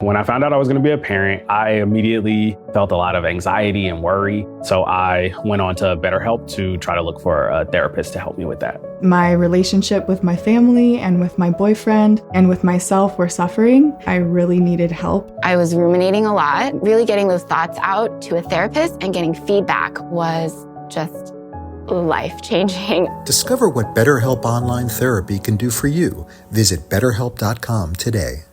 When I found out I was going to be a parent, I immediately felt a lot of anxiety and worry. So I went on to BetterHelp to try to look for a therapist to help me with that. My relationship with my family and with my boyfriend and with myself were suffering. I really needed help. I was ruminating a lot. Really getting those thoughts out to a therapist and getting feedback was just life-changing. Discover what BetterHelp Online Therapy can do for you. Visit BetterHelp.com today.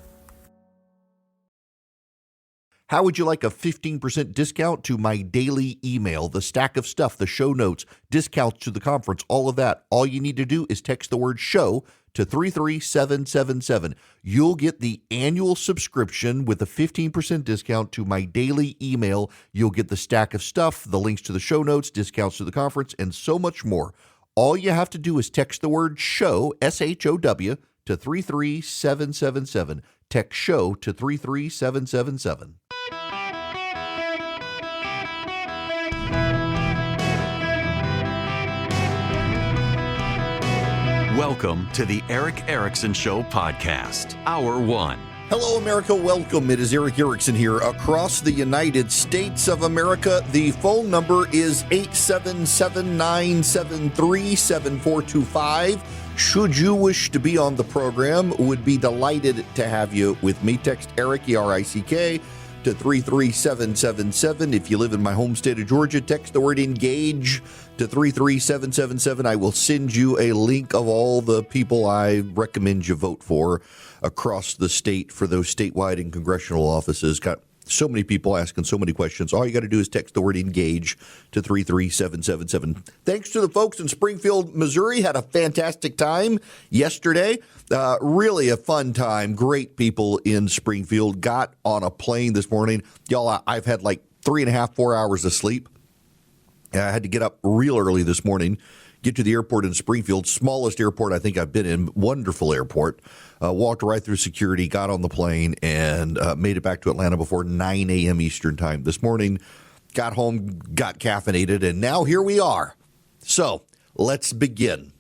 How would you like a 15% discount to my daily email, the stack of stuff, the show notes, discounts to the conference, all of that? All you need to do is text the word SHOW to 33777. You'll get the annual subscription with a 15% discount to my daily email. You'll get the stack of stuff, the links to the show notes, discounts to the conference, and so much more. All you have to do is text the word SHOW, S-H-O-W, to 33777. Text SHOW to 33777. Welcome to the Eric Erickson Show podcast, Hour 1. Hello, America. Welcome. It is Eric Erickson here across the United States of America. The phone number is 877-973-7425. Should you wish to be on the program, would be delighted to have you with me. Text Eric, E-R-I-C-K, to 33777. If you live in my home state of Georgia, text the word ENGAGE to 33777. I will send you a link of all the people I recommend you vote for across the state for those statewide and congressional offices. Got so many people asking so many questions. All you got to do is text the word ENGAGE to 33777. Thanks to the folks in Springfield, Missouri. Had a fantastic time yesterday. Really a fun time. Great people in Springfield. Got on a plane this morning. Y'all, I've had like 3.5, 4 hours of sleep. I had to get up real early this morning, get to the airport in Springfield, smallest airport I think I've been in, wonderful airport. Walked right through security, got on the plane, and made it back to Atlanta before 9 a.m. Eastern time this morning. Got home, got caffeinated, and now here we are. So let's begin.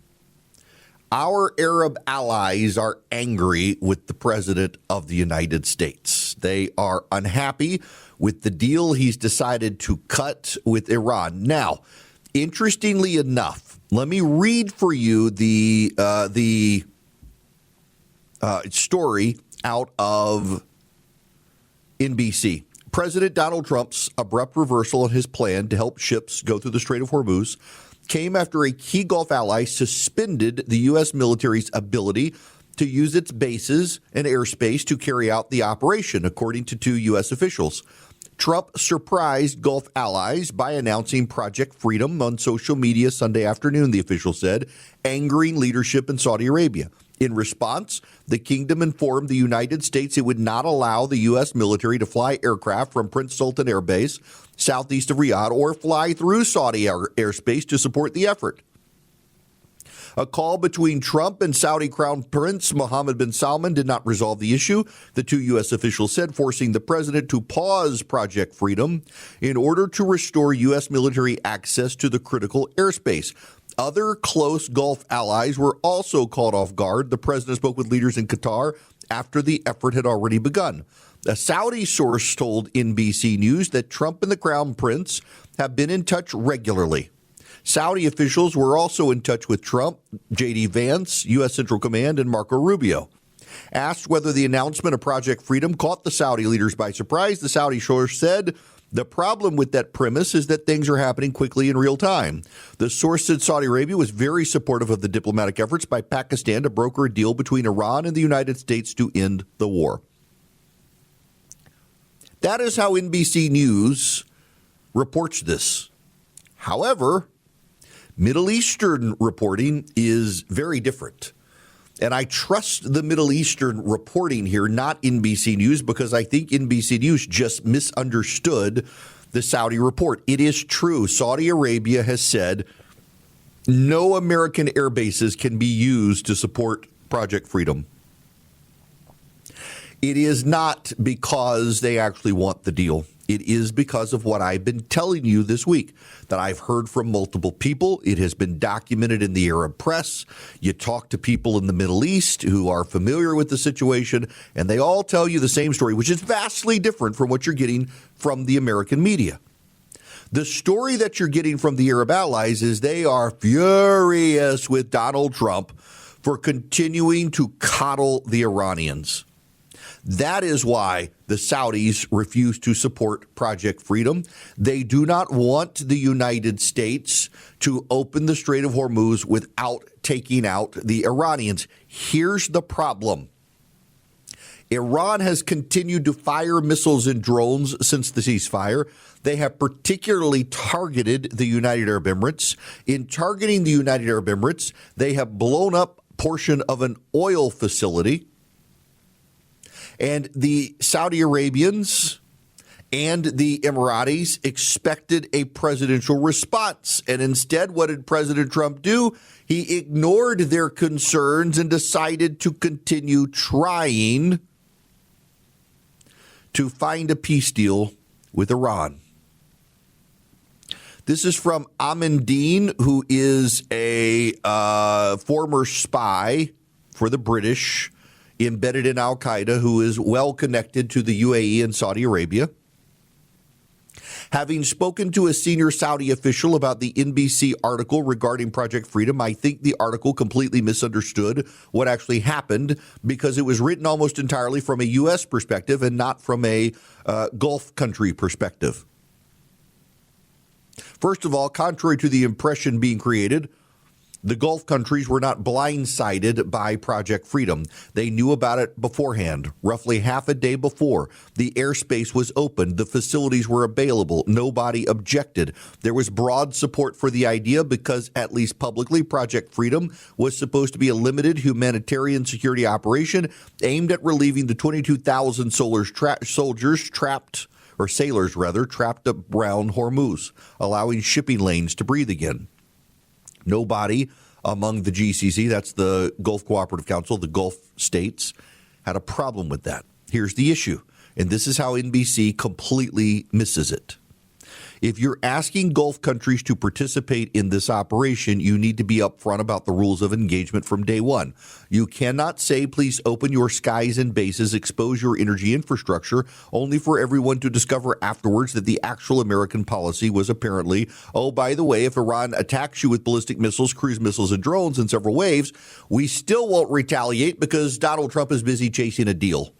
Our Arab allies are angry with the President of the United States. They are unhappy with the deal he's decided to cut with Iran. Now, interestingly enough, let me read for you the story out of NBC. President Donald Trump's abrupt reversal in his plan to help ships go through the Strait of Hormuz came after a key Gulf ally suspended the U.S. military's ability to use its bases and airspace to carry out the operation, according to two U.S. officials. Trump surprised Gulf allies by announcing Project Freedom on social media Sunday afternoon, the official said, angering leadership in Saudi Arabia. In response, the kingdom informed the United States it would not allow the U.S. military to fly aircraft from Prince Sultan Air Base, southeast of Riyadh, or fly through Saudi airspace to support the effort. A call between Trump and Saudi Crown Prince Mohammed bin Salman did not resolve the issue, the two U.S. officials said, forcing the president to pause Project Freedom in order to restore U.S. military access to the critical airspace. Other close Gulf allies were also caught off guard. The president spoke with leaders in Qatar after the effort had already begun. A Saudi source told NBC News that Trump and the Crown Prince have been in touch regularly. Saudi officials were also in touch with Trump, J.D. Vance, U.S. Central Command, and Marco Rubio. Asked whether the announcement of Project Freedom caught the Saudi leaders by surprise, the Saudi source said, the problem with that premise is that things are happening quickly in real time. The source said Saudi Arabia was very supportive of the diplomatic efforts by Pakistan to broker a deal between Iran and the United States to end the war. That is how NBC News reports this. However, Middle Eastern reporting is very different. And I trust the Middle Eastern reporting here, not NBC News, because I think NBC News just misunderstood the Saudi report. It is true. Saudi Arabia has said no American air bases can be used to support Project Freedom. It is not because they actually want the deal. It is because of what I've been telling you this week, that I've heard from multiple people. It has been documented in the Arab press. You talk to people in the Middle East who are familiar with the situation, and they all tell you the same story, which is vastly different from what you're getting from the American media. The story that you're getting from the Arab allies is they are furious with Donald Trump for continuing to coddle the Iranians. That is why the Saudis refuse to support Project Freedom. They do not want the United States to open the Strait of Hormuz without taking out the Iranians. Here's the problem. Iran has continued to fire missiles and drones since the ceasefire. They have particularly targeted the United Arab Emirates. In targeting the United Arab Emirates, they have blown up a portion of an oil facility. And the Saudi Arabians and the Emiratis expected a presidential response. And instead, what did President Trump do? He ignored their concerns and decided to continue trying to find a peace deal with Iran. This is from Amandine, who is a former spy for the British, embedded in al-Qaeda, who is well connected to the UAE and Saudi Arabia. Having spoken to a senior Saudi official about the NBC article regarding Project Freedom, I think the article completely misunderstood what actually happened because it was written almost entirely from a U.S. perspective and not from a Gulf country perspective. First of all, contrary to the impression being created, the Gulf countries were not blindsided by Project Freedom. They knew about it beforehand. Roughly half a day before, the airspace was opened. The facilities were available. Nobody objected. There was broad support for the idea because, at least publicly, Project Freedom was supposed to be a limited humanitarian security operation aimed at relieving the 22,000 sailors trapped around Hormuz, allowing shipping lanes to breathe again. Nobody among the GCC, that's the Gulf Cooperative Council, the Gulf states, had a problem with that. Here's the issue, and this is how NBC completely misses it. If you're asking Gulf countries to participate in this operation, you need to be upfront about the rules of engagement from day one. You cannot say, please open your skies and bases, expose your energy infrastructure, only for everyone to discover afterwards that the actual American policy was apparently, oh, by the way, if Iran attacks you with ballistic missiles, cruise missiles, and drones in several waves, we still won't retaliate because Donald Trump is busy chasing a deal.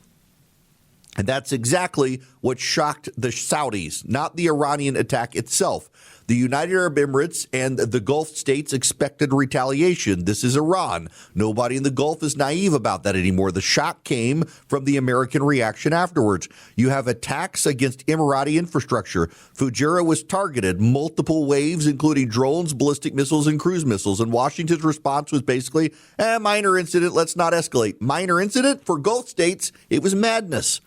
And that's exactly what shocked the Saudis, not the Iranian attack itself. The United Arab Emirates and the Gulf states expected retaliation. This is Iran. Nobody in the Gulf is naive about that anymore. The shock came from the American reaction afterwards. You have attacks against Emirati infrastructure. Fujairah was targeted, multiple waves, including drones, ballistic missiles, and cruise missiles. And Washington's response was basically, minor incident, let's not escalate. Minor incident? For Gulf states, it was madness.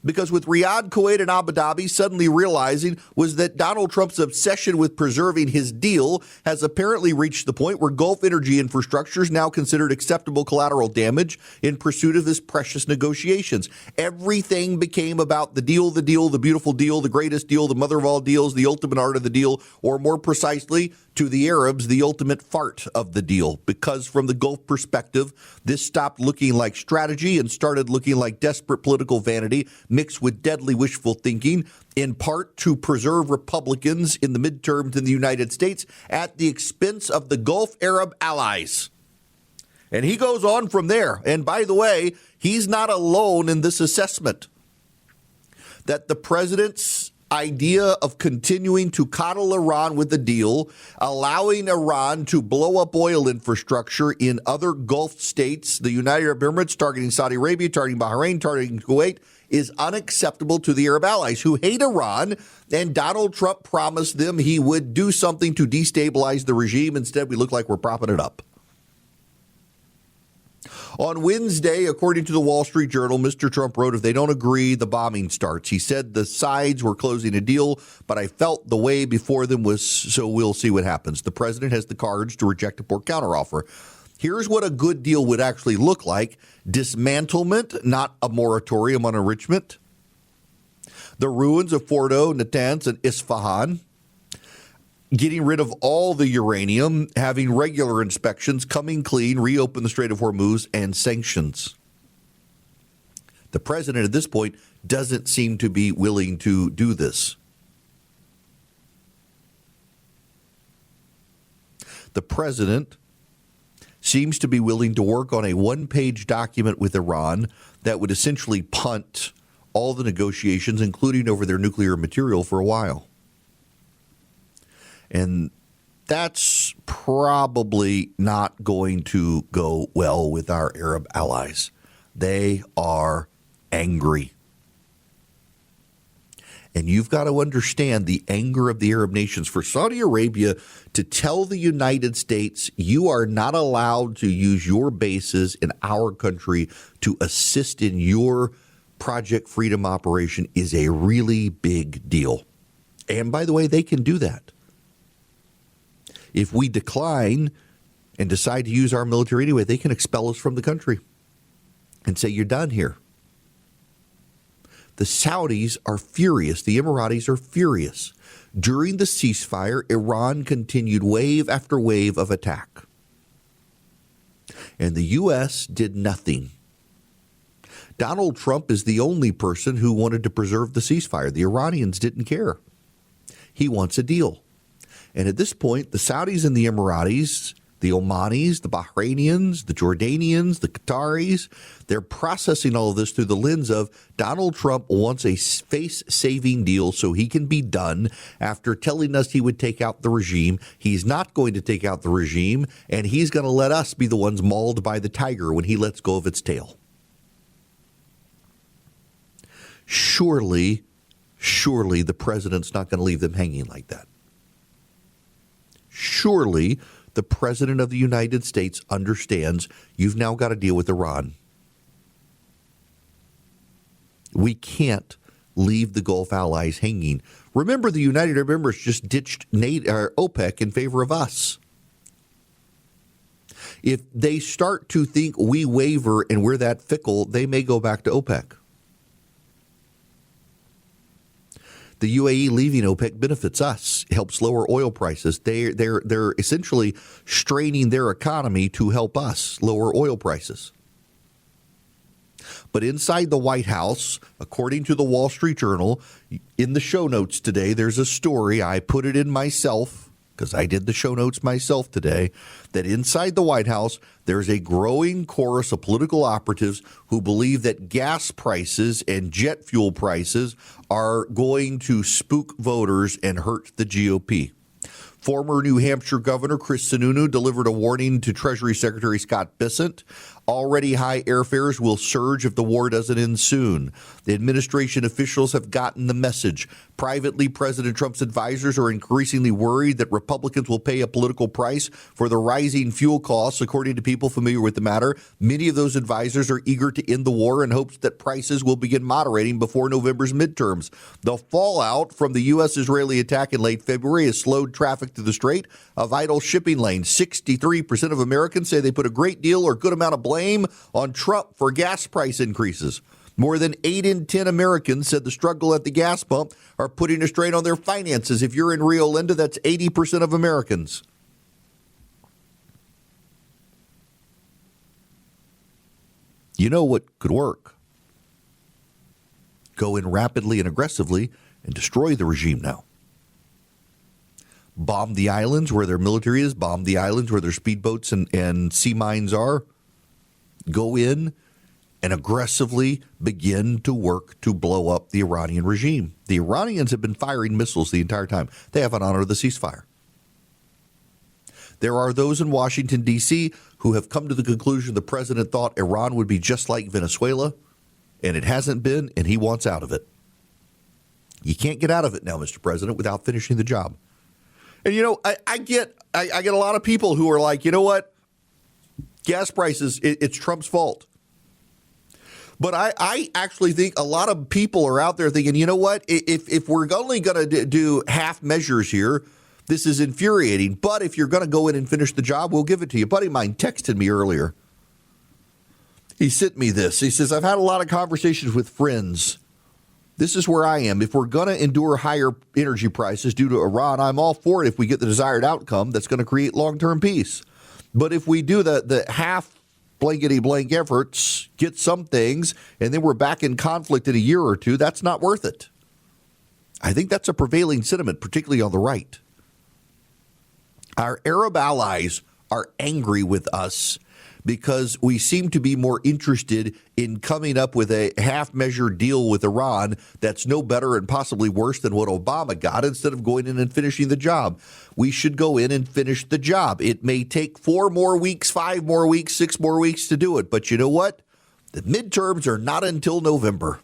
Because with Riyadh, Kuwait, and Abu Dhabi suddenly realizing was that Donald Trump's obsession with preserving his deal has apparently reached the point where Gulf energy infrastructure is now considered acceptable collateral damage in pursuit of his precious negotiations. Everything became about the deal, the beautiful deal, the greatest deal, the mother of all deals, the ultimate art of the deal, or more precisely, to the Arabs, the ultimate fart of the deal. Because from the Gulf perspective, this stopped looking like strategy and started looking like desperate political vanity mixed with deadly wishful thinking, in part to preserve Republicans in the midterms in the United States at the expense of the Gulf Arab allies. And he goes on from there. And by the way, he's not alone in this assessment that the president's idea of continuing to coddle Iran with the deal, allowing Iran to blow up oil infrastructure in other Gulf states, the United Arab Emirates, targeting Saudi Arabia, targeting Bahrain, targeting Kuwait, is unacceptable to the Arab allies who hate Iran. And Donald Trump promised them he would do something to destabilize the regime. Instead, we look like we're propping it up. On Wednesday, according to the Wall Street Journal, Mr. Trump wrote, if they don't agree, the bombing starts. He said the sides were closing a deal, but I felt the way before them was, so we'll see what happens. The president has the cards to reject a poor counteroffer. Here's what a good deal would actually look like. Dismantlement, not a moratorium on enrichment. The ruins of Fordo, Natanz, and Isfahan. Getting rid of all the uranium, having regular inspections, coming clean, reopen the Strait of Hormuz, and sanctions. The president at this point doesn't seem to be willing to do this. The president seems to be willing to work on a one-page document with Iran that would essentially punt all the negotiations, including over their nuclear material, for a while. And that's probably not going to go well with our Arab allies. They are angry. And you've got to understand the anger of the Arab nations. For Saudi Arabia to tell the United States, you are not allowed to use your bases in our country to assist in your Project Freedom operation is a really big deal. And by the way, they can do that. If we decline and decide to use our military anyway, they can expel us from the country and say, you're done here. The Saudis are furious. The Emiratis are furious. During the ceasefire, Iran continued wave after wave of attack. And the U.S. did nothing. Donald Trump is the only person who wanted to preserve the ceasefire. The Iranians didn't care. He wants a deal. And at this point, the Saudis and the Emiratis, the Omanis, the Bahrainians, the Jordanians, the Qataris, they're processing all of this through the lens of Donald Trump wants a face-saving deal so he can be done after telling us he would take out the regime. He's not going to take out the regime, and he's going to let us be the ones mauled by the tiger when he lets go of its tail. Surely the president's not going to leave them hanging like that. Surely the president of the United States understands you've now got to deal with Iran. We can't leave the Gulf allies hanging. Remember, the United Arab Emirates just ditched OPEC in favor of us. If they start to think we waver and we're that fickle, they may go back to OPEC. The UAE leaving OPEC benefits us, helps lower oil prices. They're essentially straining their economy to help us lower oil prices. But inside the White House, according to the Wall Street Journal, in the show notes today, there's a story. I put it in myself because I did the show notes myself today, that inside the White House, there's a growing chorus of political operatives who believe that gas prices and jet fuel prices are going to spook voters and hurt the GOP. Former New Hampshire Governor Chris Sununu delivered a warning to Treasury Secretary Scott Bessent. Already high airfares will surge if the war doesn't end soon. The administration officials have gotten the message. Privately, President Trump's advisors are increasingly worried that Republicans will pay a political price for the rising fuel costs, according to people familiar with the matter. Many of those advisors are eager to end the war in hopes that prices will begin moderating before November's midterms. The fallout from the U.S.-Israeli attack in late February has slowed traffic to the Strait, a vital shipping lane. 63% of Americans say they put a great deal or good amount of blame on Trump for gas price increases. More than 8 in 10 Americans said the struggle at the gas pump are putting a strain on their finances. If you're in Rio Linda, that's 80% of Americans. You know what could work? Go in rapidly and aggressively and destroy the regime now. Bomb the islands where their military is. Bomb the islands where their speedboats and sea mines are. Go in and aggressively begin to work to blow up the Iranian regime. The Iranians have been firing missiles the entire time. They haven't honored the ceasefire. There are those in Washington, D.C. who have come to the conclusion the president thought Iran would be just like Venezuela, and it hasn't been, and he wants out of it. You can't get out of it now, Mr. President, without finishing the job. And, you know, I get a lot of people who are like, you know what? Gas prices, it's Trump's fault. But I actually think a lot of people are out there thinking, you know what? If we're only going to do half measures here, this is infuriating. But if you're going to go in and finish the job, we'll give it to you. A buddy of mine texted me earlier. He sent me this. He says, I've had a lot of conversations with friends This is where I am. If we're going to endure higher energy prices due to Iran, I'm all for it if we get the desired outcome that's going to create long-term peace. But if we do the half blankety blank efforts, get some things, and then we're back in conflict in a year or two, that's not worth it. I think that's a prevailing sentiment, particularly on the right. Our Arab allies are angry with us because we seem to be more interested in coming up with a half-measured deal with Iran that's no better and possibly worse than what Obama got instead of going in and finishing the job. We should go in and finish the job. It may take 4 more weeks, 5 more weeks, 6 more weeks to do it. But you know what? The midterms are not until November.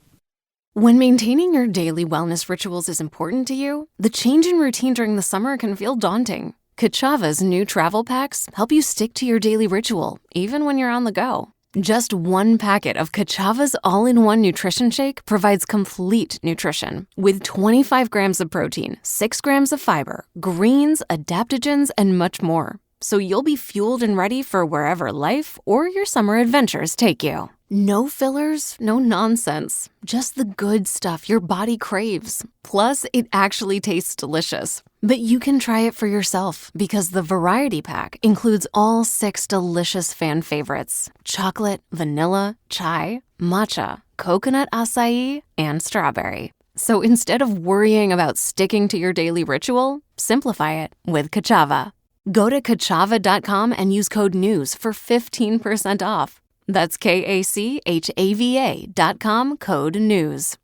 When maintaining your daily wellness rituals is important to you, the change in routine during the summer can feel daunting. Kachava's new travel packs help you stick to your daily ritual, even when you're on the go. Just 1 packet of Kachava's all-in-one nutrition shake provides complete nutrition with 25 grams of protein, 6 grams of fiber, greens, adaptogens, and much more. So you'll be fueled and ready for wherever life or your summer adventures take you. No fillers, no nonsense. Just the good stuff your body craves. Plus, it actually tastes delicious. But you can try it for yourself because the variety pack includes all 6 delicious fan favorites: chocolate, vanilla, chai, matcha, coconut acai, and strawberry. So instead of worrying about sticking to your daily ritual, simplify it with Kachava. Go to kachava.com and use code NEWS for 15% off. That's KACHAVA.com, code NEWS.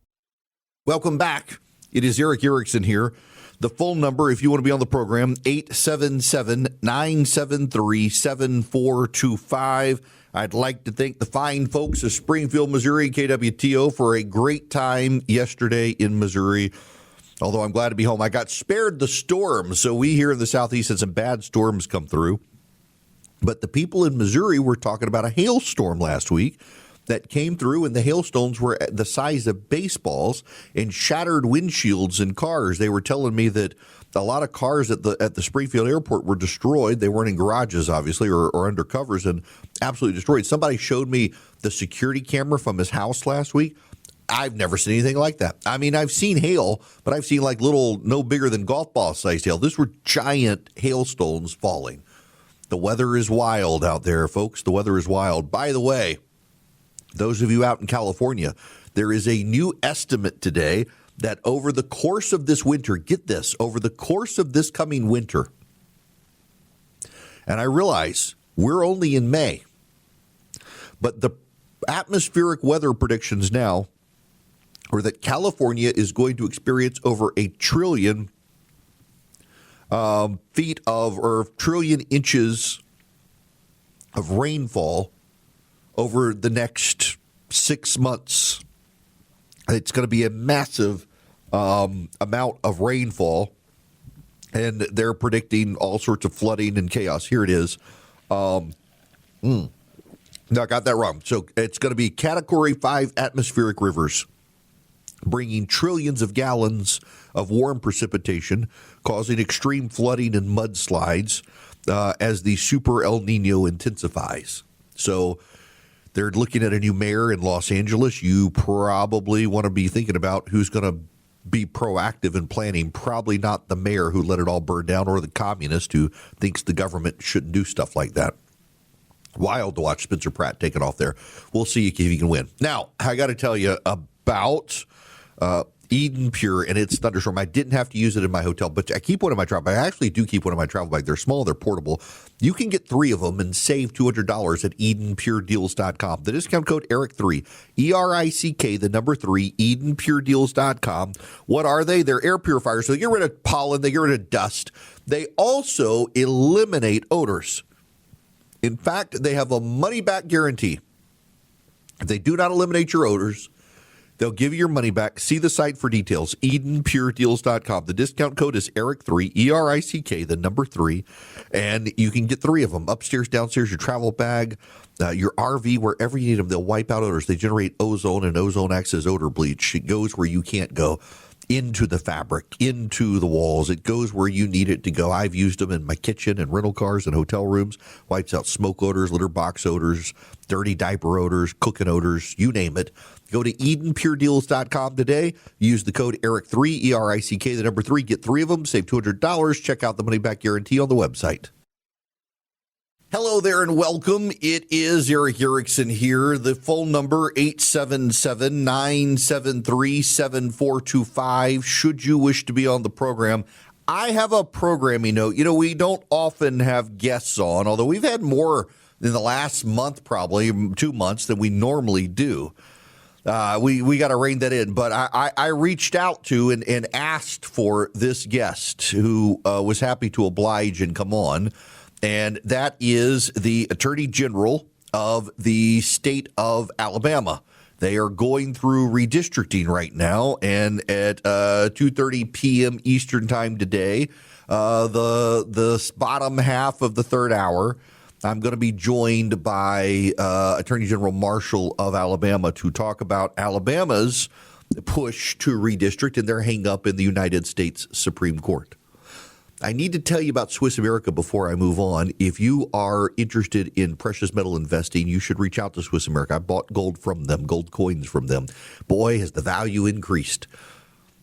Welcome back. It is Eric Erickson here. The phone number, if you want to be on the program, 877-973-7425. I'd like to thank the fine folks of Springfield, Missouri, KWTO, for a great time yesterday in Missouri. Although I'm glad to be home. I got spared the storm, so we here in the Southeast had some bad storms come through. But the people in Missouri were talking about a hailstorm last week that came through, and the hailstones were the size of baseballs and shattered windshields in cars. They were telling me that a lot of cars at the Springfield airport were destroyed. They weren't in garages, obviously, or under covers, and absolutely destroyed. Somebody showed me the security camera from his house last week. I've never seen anything like that. I mean, I've seen hail, but I've seen like little, no bigger than golf ball sized hail. These were giant hailstones falling. The weather is wild out there, folks. The weather is wild. By the way, those of you out in California, there is a new estimate today that over the course of this winter, get this, over the course of this coming winter, and I realize we're only in May, but the atmospheric weather predictions now are that California is going to experience over 1 trillion feet of, or trillion inches of rainfall over the next 6 months. It's going to be a massive amount of rainfall, and they're predicting all sorts of flooding and chaos. Here it is. No, I got that wrong. So it's going to be Category 5 atmospheric rivers, bringing trillions of gallons of warm precipitation, causing extreme flooding and mudslides as the Super El Nino intensifies. So they're looking at a new mayor in Los Angeles. You probably want to be thinking about who's going to be proactive in planning. Probably not the mayor who let it all burn down, or the communist who thinks the government shouldn't do stuff like that. Wild to watch Spencer Pratt take it off there. We'll see if he can win. Now, I got to tell you about Eden Pure and its thunderstorm. I didn't have to use it in my hotel, but I keep one in my travel bag. I actually do keep one in my travel bag. They're small, they're portable. You can get 3 of them and save $200 at EdenPureDeals.com. The discount code ERIC3, ERICK, the number 3, EdenPureDeals.com. What are they? They're air purifiers. So they get rid of pollen, they get rid of dust. They also eliminate odors. In fact, they have a money-back guarantee. If they do not eliminate your odors, they'll give you your money back. See the site for details, EdenPureDeals.com. The discount code is ERIC3, ERICK, the number 3, and you can get 3 of them, upstairs, downstairs, your travel bag, your RV, wherever you need them. They'll wipe out odors. They generate ozone, and ozone acts as odor bleach. It goes where you can't go. into the fabric, into the walls. It goes where you need it to go. I've used them in my kitchen and rental cars and hotel rooms. Wipes out smoke odors, litter box odors, dirty diaper odors, cooking odors, you name it. Go to EdenPureDeals.com today. Use the code ERIC3, E-R-I-C-K, the number 3. Get 3 of them. Save $200. Check out the money-back guarantee on the website. Hello there and welcome. It is Eric Erickson here. The phone number 877-973-7425 should you wish to be on the program. I have a programming note. You know, we don't often have guests on, although we've had more in the last month, probably 2 months, than we normally do. We got to rein that in. But I reached out to and asked for this guest who was happy to oblige and come on. And that is the Attorney General of the state of Alabama. They are going through redistricting right now, and at 2:30 p.m. Eastern time today, the bottom half of the third hour, I'm going to be joined by Attorney General Marshall of Alabama to talk about Alabama's push to redistrict and their hang-up in the United States Supreme Court. I need to tell you about Swiss America before I move on. If you are interested in precious metal investing, you should reach out to Swiss America. I bought gold from them, gold coins from them. Boy, has the value increased.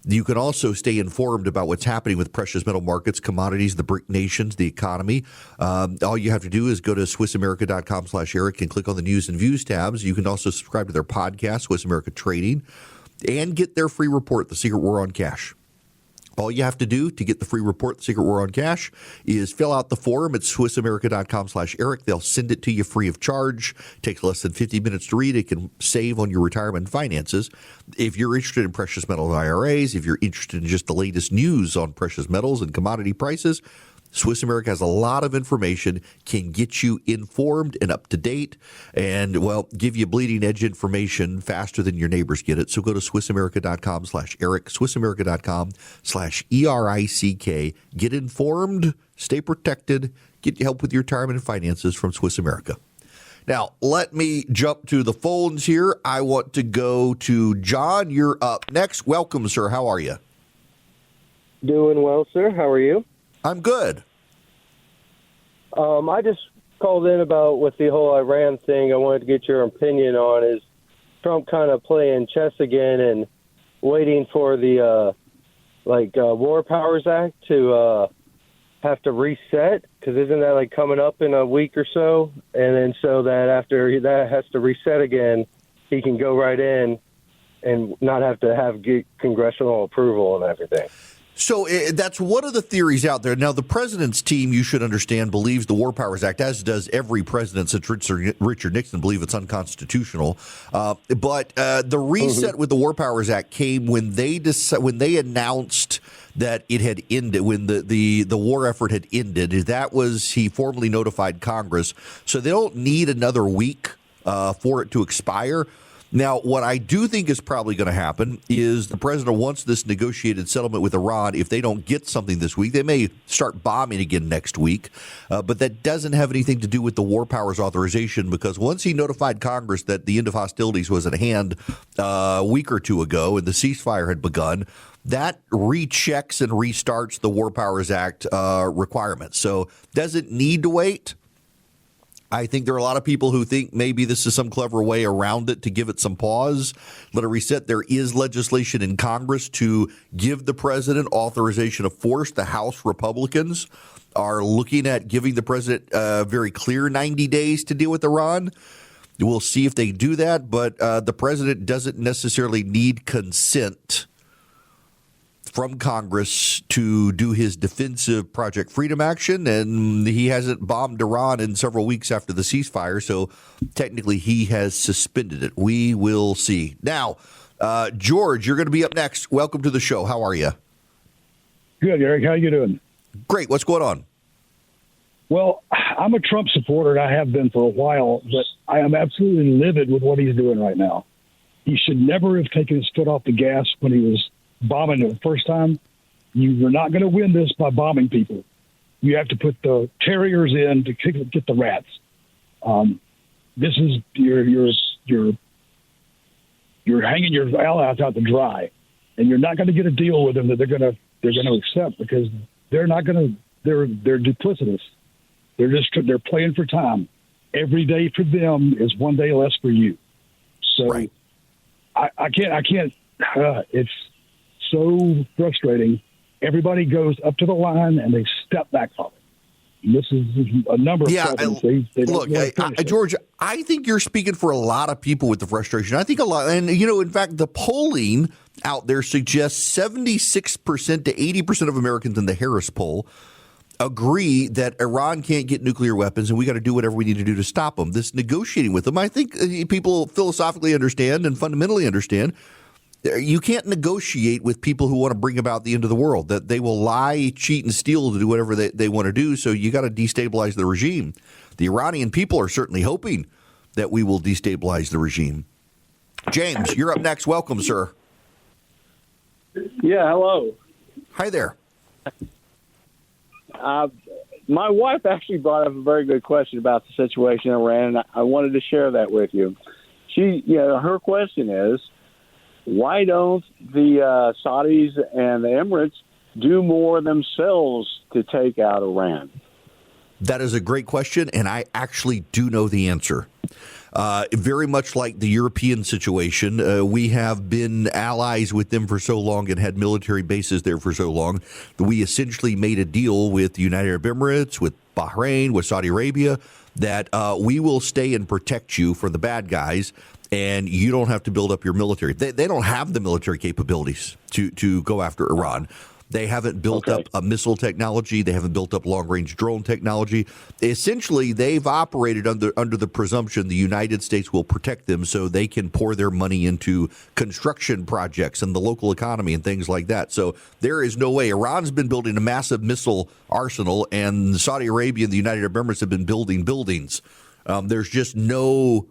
You can also stay informed about what's happening with precious metal markets, commodities, the BRIC nations, the economy. All you have to do is go to SwissAmerica.com/Eric and click on the News and Views tabs. You can also subscribe to their podcast, Swiss America Trading, and get their free report, The Secret War on Cash. All you have to do to get the free report, The Secret War on Cash, is fill out the form at SwissAmerica.com/Eric. They'll send it to you free of charge. It takes less than 50 minutes to read. It can save on your retirement finances. If you're interested in precious metal IRAs, if you're interested in just the latest news on precious metals and commodity prices, Swiss America has a lot of information, can get you informed and up to date, and, well, give you bleeding edge information faster than your neighbors get it. So go to SwissAmerica.com/Eric, SwissAmerica.com/ERICK. Get informed, stay protected, get help with your retirement and finances from Swiss America. Now, let me jump to the phones here. I want to go to John. You're up next. Welcome, sir. How are you? Doing well, sir. How are you? I'm good. I just called in about with the whole Iran thing. I wanted to get your opinion on is Trump kind of playing chess again and waiting for the War Powers Act to have to reset, because isn't that like coming up in a week or so? And then so that after that has to reset again, he can go right in and not have to have congressional approval and everything. So that's one of the theories out there. Now, the president's team, you should understand, believes the War Powers Act, as does every president since Richard Nixon, believe it's unconstitutional. But the reset with the War Powers Act came when they announced that it had ended, when the war effort had ended. That was, he formally notified Congress. So they don't need another week for it to expire. Now, what I do think is probably going to happen is the president wants this negotiated settlement with Iran. If they don't get something this week, they may start bombing again next week. But that doesn't have anything to do with the War Powers Authorization, because once he notified Congress that the end of hostilities was at hand a week or two ago and the ceasefire had begun, that rechecks and restarts the War Powers Act requirements. So does it need to wait? I think there are a lot of people who think maybe this is some clever way around it to give it some pause, let it reset. There is legislation in Congress to give the president authorization of force. The House Republicans are looking at giving the president a very clear 90 days to deal with Iran. We'll see if they do that, but the president doesn't necessarily need consent from Congress to do his defensive Project Freedom action, and he hasn't bombed Iran in several weeks after the ceasefire, so technically he has suspended it. We will see. Now, George, you're going to be up next. Welcome to the show. How are you? Good, Eric. How you doing? Great. What's going on? Well, I'm a Trump supporter, and I have been for a while, but I am absolutely livid with what he's doing right now. He should never have taken his foot off the gas when he was bombing it the first time. You're not going to win this by bombing people. You have to put the terriers in to get the rats. This is you're hanging your allies out to dry. and you're not going to get a deal with them that they're going to accept, because they're not going to. They're duplicitous. They're playing for time. Every day for them is one day less for you. So Right. I can't. It's so frustrating. Everybody goes up to the line and they step back from it. And this is a number of presidents. They look, don't finish it. George, I think you're speaking for a lot of people with the frustration. I think a lot, and in fact, the polling out there suggests 76% to 80% of Americans in the Harris poll agree that Iran can't get nuclear weapons, and we got to do whatever we need to do to stop them. This negotiating with them, I think people philosophically understand and fundamentally understand. You can't negotiate with people who want to bring about the end of the world, that they will lie, cheat, and steal to do whatever they want to do. So you got to destabilize the regime. The Iranian people are certainly hoping that we will destabilize the regime. James, you're up next. Welcome, sir. Yeah, hello. Hi there. My wife actually brought up a very good question about the situation in Iran, and I wanted to share that with you. Her question is, why don't the Saudis and the Emirates do more themselves to take out Iran? That is a great question, and I actually do know the answer. Very much like the European situation, we have been allies with them for so long and had military bases there for so long that we essentially made a deal with the United Arab Emirates, with Bahrain, with Saudi Arabia, that we will stay and protect you from the bad guys, and you don't have to build up your military. They don't have the military capabilities to go after Iran. They haven't built up a missile technology. They haven't built up long-range drone technology. Essentially, they've operated under the presumption the United States will protect them so they can pour their money into construction projects and the local economy and things like that. So there is no way. Iran's been building a massive missile arsenal, and Saudi Arabia and the United Arab Emirates have been building buildings. There's just no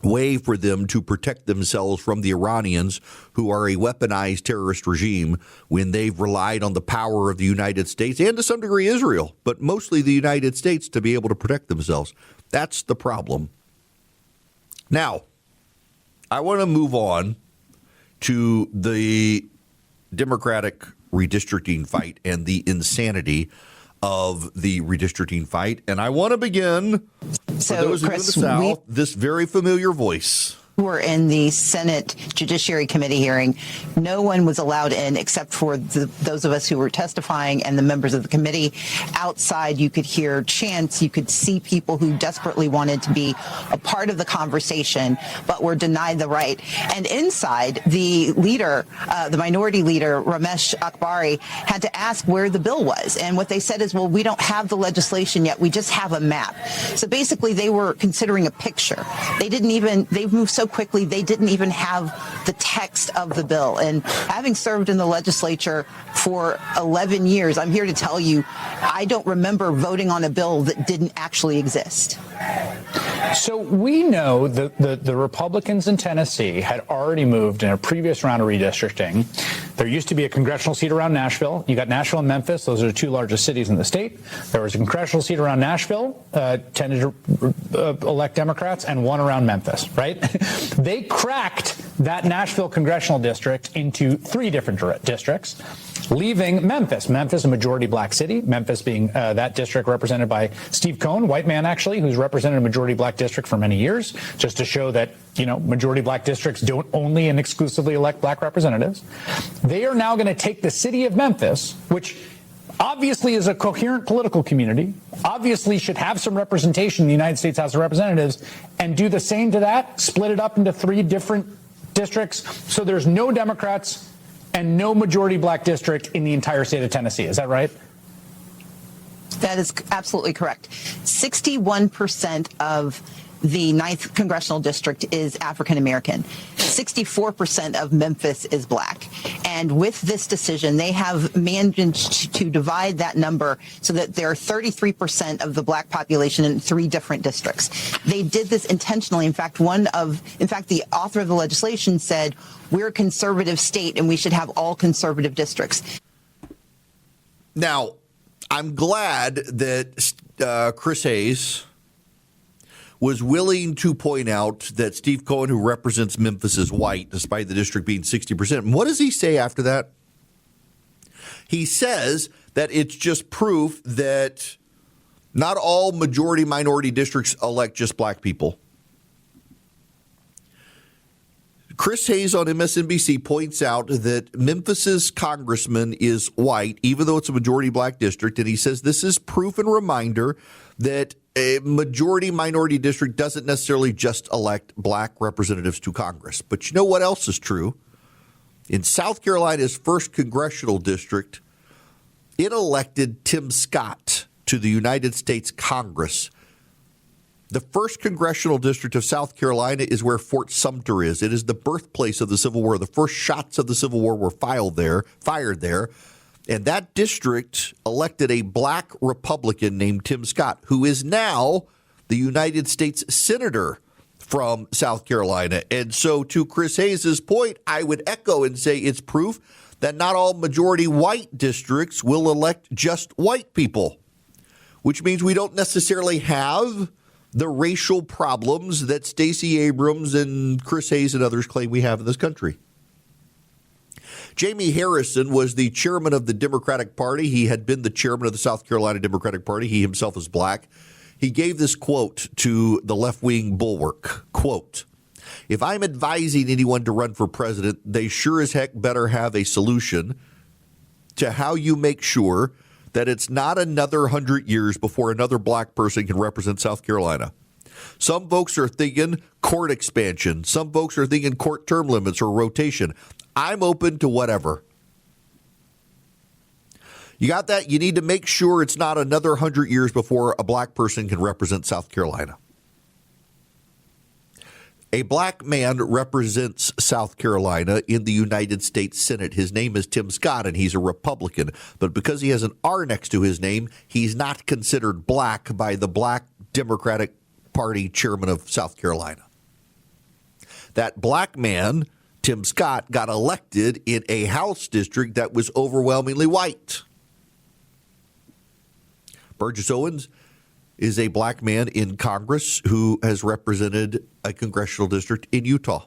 way for them to protect themselves from the Iranians, who are a weaponized terrorist regime, when they've relied on the power of the United States and to some degree Israel, but mostly the United States, to be able to protect themselves. That's the problem. Now, I want to move on to the Democratic redistricting fight and the insanity of the redistricting fight. And I want to begin, for those of you in the South, this very familiar voice. Were in the Senate Judiciary Committee hearing. No one was allowed in except for those of us who were testifying and the members of the committee. Outside, you could hear chants. You could see people who desperately wanted to be a part of the conversation, but were denied the right. And inside, the leader, the minority leader, Ramesh Akbari, had to ask where the bill was. And what they said is, well, we don't have the legislation yet. We just have a map. So basically, they were considering a picture. They've moved so quickly, they didn't even have the text of the bill. And having served in the legislature for 11 years, I'm here to tell you, I don't remember voting on a bill that didn't actually exist. So we know that the Republicans in Tennessee had already moved in a previous round of redistricting. There used to be a congressional seat around Nashville. You got Nashville and Memphis. Those are the two largest cities in the state. There was a congressional seat around Nashville, tended to elect Democrats, and one around Memphis, right? They cracked that Nashville congressional district into 3 different districts, leaving Memphis. Memphis, a majority black city. Memphis being that district represented by Steve Cohn, white man actually, who's represented a majority black district for many years, just to show that, majority black districts don't only and exclusively elect black representatives. They are now going to take the city of Memphis, which obviously is a coherent political community, obviously should have some representation in the United States House of Representatives, and do the same to that, split it up into 3 different districts, so there's no Democrats and no majority black district in the entire state of Tennessee. Is that right? That is absolutely correct. 61% of the 9th congressional district is African American. 64% of Memphis is black. And with this decision, they have managed to divide that number so that there are 33% of the black population in 3 different districts. They did this intentionally. In fact, the author of the legislation said, we're a conservative state and we should have all conservative districts. Now, I'm glad that Chris Hayes was willing to point out that Steve Cohen, who represents Memphis, is white, despite the district being 60%. And what does he say after that? He says that it's just proof that not all majority-minority districts elect just black people. Chris Hayes on MSNBC points out that Memphis's congressman is white, even though it's a majority black district, and he says this is proof and reminder that a majority-minority district doesn't necessarily just elect black representatives to Congress. But you know what else is true? In South Carolina's 1st congressional district, it elected Tim Scott to the United States Congress. The 1st congressional district of South Carolina is where Fort Sumter is. It is the birthplace of the Civil War. The first shots of the Civil War were fired there. And that district elected a black Republican named Tim Scott, who is now the United States Senator from South Carolina. And so to Chris Hayes' point, I would echo and say it's proof that not all majority white districts will elect just white people, which means we don't necessarily have the racial problems that Stacey Abrams and Chris Hayes and others claim we have in this country. Jamie Harrison was the chairman of the Democratic Party. He had been the chairman of the South Carolina Democratic Party. He himself is black. He gave this quote to the left-wing bulwark, quote, "If I'm advising anyone to run for president, they sure as heck better have a solution to how you make sure that it's not another 100 years before another black person can represent South Carolina. Some folks are thinking court expansion. Some folks are thinking court term limits or rotation. I'm open to whatever. You got that? You need to make sure it's not another 100 years before a black person can represent South Carolina." A black man represents South Carolina in the United States Senate. His name is Tim Scott, and he's a Republican. But because he has an R next to his name, he's not considered black by the Black Democratic Party chairman of South Carolina. That black man, Tim Scott, got elected in a House district that was overwhelmingly white. Burgess Owens is a black man in Congress who has represented a congressional district in Utah.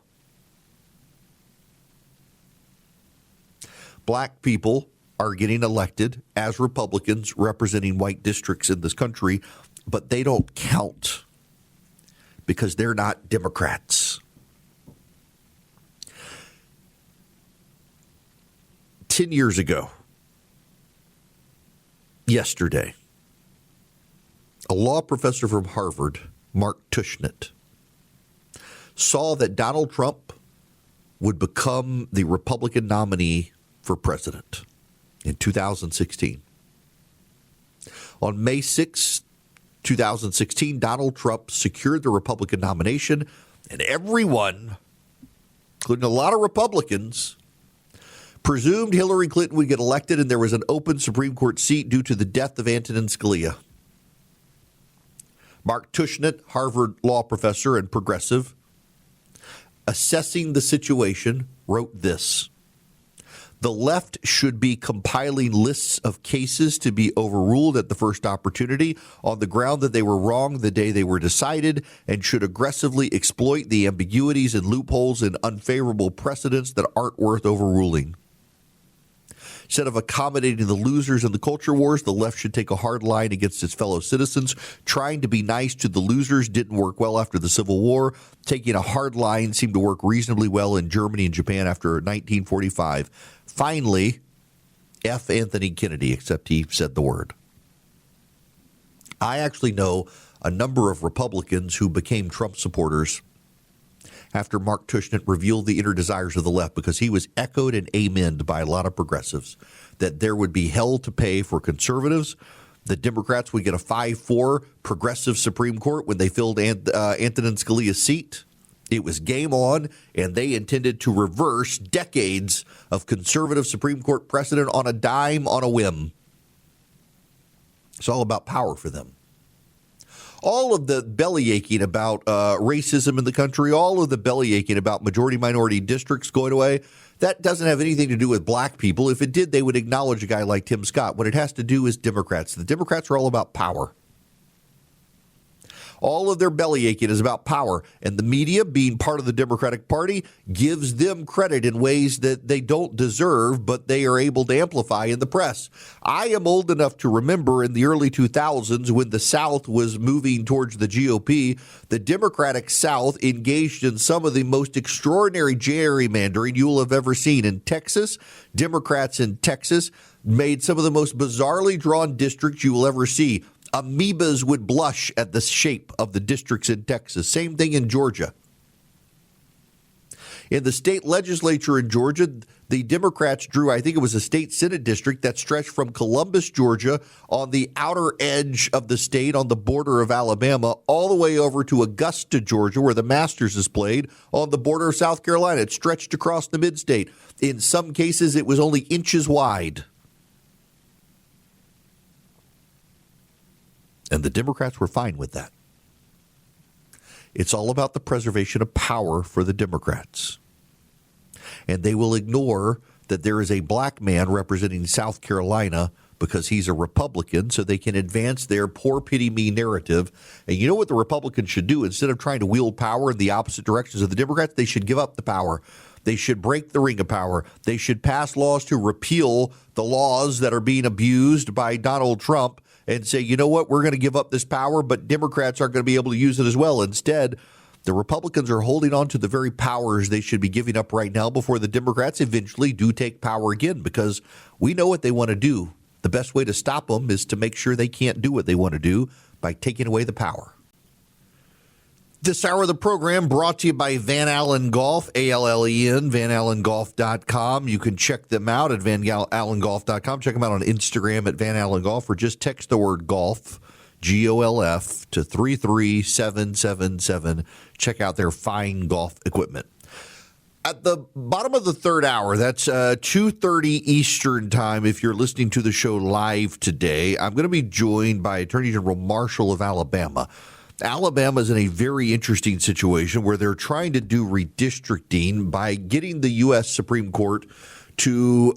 Black people are getting elected as Republicans representing white districts in this country, but they don't count because they're not Democrats. 10 years ago, yesterday, a law professor from Harvard, Mark Tushnet, saw that Donald Trump would become the Republican nominee for president in 2016. On May 6, 2016, Donald Trump secured the Republican nomination, and everyone, including a lot of Republicans, presumed Hillary Clinton would get elected and there was an open Supreme Court seat due to the death of Antonin Scalia. Mark Tushnet, Harvard law professor and progressive, assessing the situation, wrote this: "The left should be compiling lists of cases to be overruled at the first opportunity on the ground that they were wrong the day they were decided, and should aggressively exploit the ambiguities and loopholes and unfavorable precedents that aren't worth overruling. Instead of accommodating the losers in the culture wars, the left should take a hard line against its fellow citizens. Trying to be nice to the losers didn't work well after the Civil War. Taking a hard line seemed to work reasonably well in Germany and Japan after 1945. Finally, F. Anthony Kennedy, except he said the word." I actually know a number of Republicans who became Trump supporters after Mark Tushnet revealed the inner desires of the left, because he was echoed and amened by a lot of progressives that there would be hell to pay for conservatives. The Democrats would get a 5-4 progressive Supreme Court when they filled Antonin Scalia's seat. It was game on, and they intended to reverse decades of conservative Supreme Court precedent on a dime, on a whim. It's all about power for them. All of the belly aching about racism in the country, all of the belly aching about majority-minority districts going away, that doesn't have anything to do with black people. If it did, they would acknowledge a guy like Tim Scott. What it has to do is Democrats. The Democrats are all about power. All of their belly aching is about power. And the media, being part of the Democratic Party, gives them credit in ways that they don't deserve, but they are able to amplify in the press. I am old enough to remember in the early 2000s when the South was moving towards the GOP, the Democratic South engaged in some of the most extraordinary gerrymandering you will have ever seen. In Texas, Democrats in Texas made some of the most bizarrely drawn districts you will ever see. Amoebas would blush at the shape of the districts in Texas. Same thing in Georgia. In the state legislature in Georgia, the Democrats drew, I think it was a state Senate district that stretched from Columbus, Georgia, on the outer edge of the state on the border of Alabama, all the way over to Augusta, Georgia, where the Masters is played, on the border of South Carolina. It stretched across the mid-state. In some cases, it was only inches wide. And the Democrats were fine with that. It's all about the preservation of power for the Democrats. And they will ignore that there is a black man representing South Carolina because he's a Republican, so they can advance their poor pity me narrative. And you know what the Republicans should do? Instead of trying to wield power in the opposite directions of the Democrats, they should give up the power. They should break the ring of power. They should pass laws to repeal the laws that are being abused by Donald Trump and say, you know what, we're going to give up this power, but Democrats aren't going to be able to use it as well. Instead, the Republicans are holding on to the very powers they should be giving up right now before the Democrats eventually do take power again, because we know what they want to do. The best way to stop them is to make sure they can't do what they want to do by taking away the power. This hour of the program brought to you by Van Allen Golf, ALLEN, vanallengolf.com. You can check them out at vanallengolf.com. Check them out on Instagram at Van Allen Golf, or just text the word golf, GOLF, to 33777. Check out their fine golf equipment. At the bottom of the third hour, that's 2:30 Eastern time, if you're listening to the show live today, I'm going to be joined by Attorney General Marshall of Alabama. Alabama is in a very interesting situation where they're trying to do redistricting by getting the U.S. Supreme Court to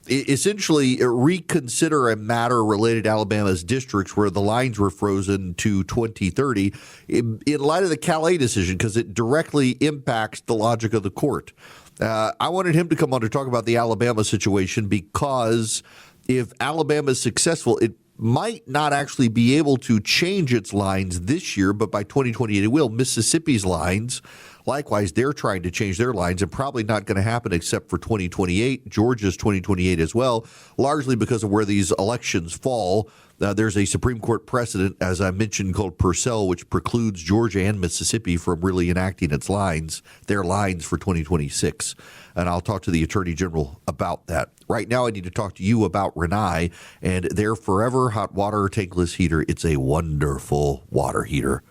essentially reconsider a matter related to Alabama's districts where the lines were frozen to 2030 in light of the Calais decision, because it directly impacts the logic of the court. I wanted him to come on to talk about the Alabama situation, because if Alabama is successful, it might not actually be able to change its lines this year, but by 2028 it will. Mississippi's lines, likewise, they're trying to change their lines, and probably not going to happen except for 2028. Georgia's 2028 as well, largely because of where these elections fall. There's a Supreme Court precedent, as I mentioned, called Purcell, which precludes Georgia and Mississippi from really enacting their lines for 2026. And I'll talk to the Attorney General about that. Right now, I need to talk to you about Renai and their forever hot water tankless heater. It's a wonderful water heater.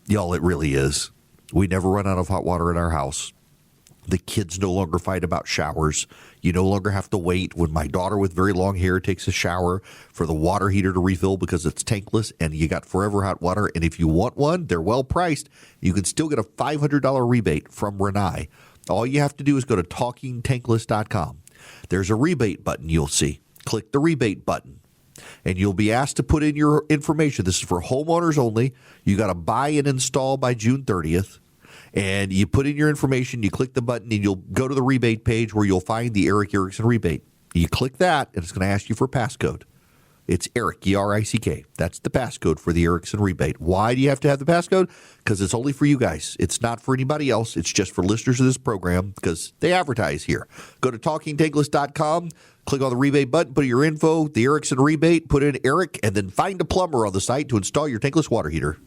Y'all, it really is. We never run out of hot water in our house. The kids no longer fight about showers. You no longer have to wait when my daughter with very long hair takes a shower for the water heater to refill, because it's tankless, and you got forever hot water. And if you want one, they're well priced. You can still get a $500 rebate from Renai. All you have to do is go to talkingtankless.com. There's a rebate button you'll see. Click the rebate button, and you'll be asked to put in your information. This is for homeowners only. You got to buy and install by June 30th. And you put in your information, you click the button, and you'll go to the rebate page where you'll find the Eric Erickson rebate. You click that, and it's going to ask you for a passcode. It's Eric, E-R-I-C-K. That's the passcode for the Erickson rebate. Why do you have to have the passcode? Because it's only for you guys. It's not for anybody else. It's just for listeners of this program, because they advertise here. Go to talkingtankless.com, click on the rebate button, put in your info, the Erickson rebate, put in Eric, and then find a plumber on the site to install your tankless water heater.